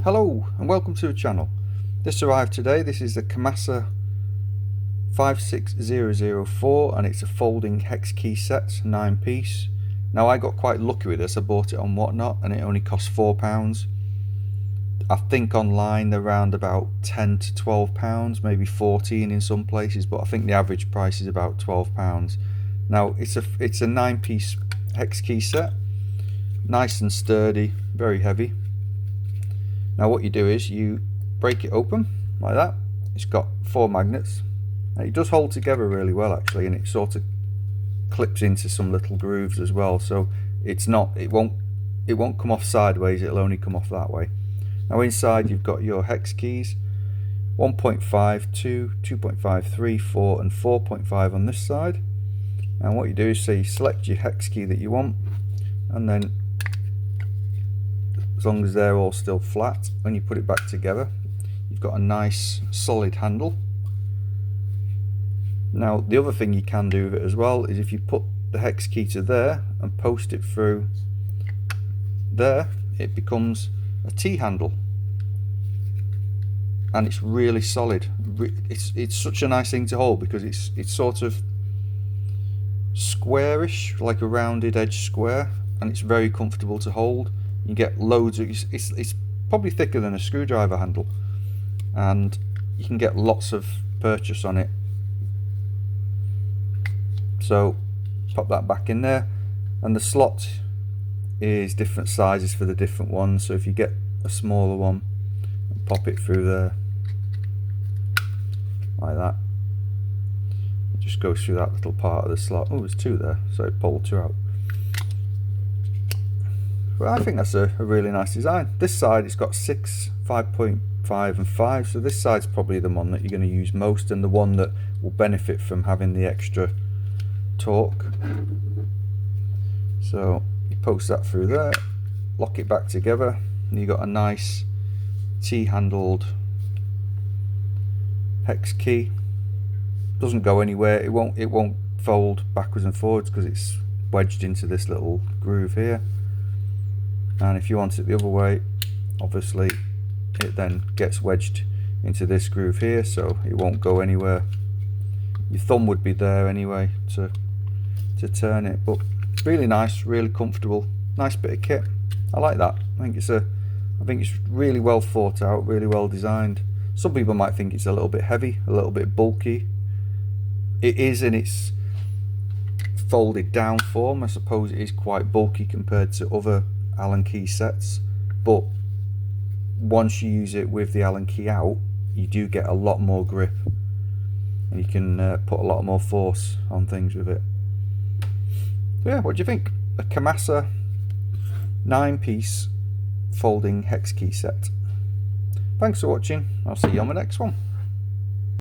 Hello and welcome to the channel. This arrived today. This is the Kamasa 56004 and it's a folding hex key set, 9 piece. Now I got quite lucky with this. I bought it on Whatnot and it only cost £4. I think online they're around about £10 to £12, maybe 14 in some places, but I think the average price is about £12. Now it's a 9 piece hex key set, nice and sturdy, very heavy. Now what you do is you break it open like that. It's got 4 magnets and it does hold together really well actually, and it sort of clips into some little grooves as well, so it won't come off sideways, it'll only come off that way. Now inside you've got your hex keys, 1.5, 2, 2.5, 3, 4 and 4.5 on this side. And what you do is you select your hex key that you want, and then as long as they're all still flat, when you put it back together you've got a nice solid handle. Now the other thing you can do with it as well is if you put the hex key to there and post it through there, it becomes a T handle and it's really solid. It's such a nice thing to hold because it's sort of squarish, like a rounded edge square, and it's very comfortable to hold. You get loads of, it's probably thicker than a screwdriver handle, and you can get lots of purchase on it. So pop that back in there, and the slot is different sizes for the different ones. So if you get a smaller one, pop it through there like that. It just goes through that little part of the slot. Oh, there's 2 there, so it pulled 2 out. Well, I think that's a really nice design. This side it's got 6, 5.5 and 5, so this side's probably the one that you're going to use most and the one that will benefit from having the extra torque. So you post that through there, lock it back together, and you've got a nice T-handled hex key. Doesn't go anywhere, it won't fold backwards and forwards because it's wedged into this little groove here. And if you want it the other way, obviously it then gets wedged into this groove here, so it won't go anywhere. Your thumb would be there anyway to turn it, but really nice, really comfortable, nice bit of kit. I like that. I think it's really well thought out, really well designed. Some people might think it's a little bit heavy, a little bit bulky. It is in its folded down form. I suppose it is quite bulky compared to other Allen key sets, but once you use it with the Allen key out, you do get a lot more grip and you can put a lot more force on things with it. So yeah, what do you think? A Kamasa 9 piece folding hex key set. Thanks for watching. I'll see you on the next one.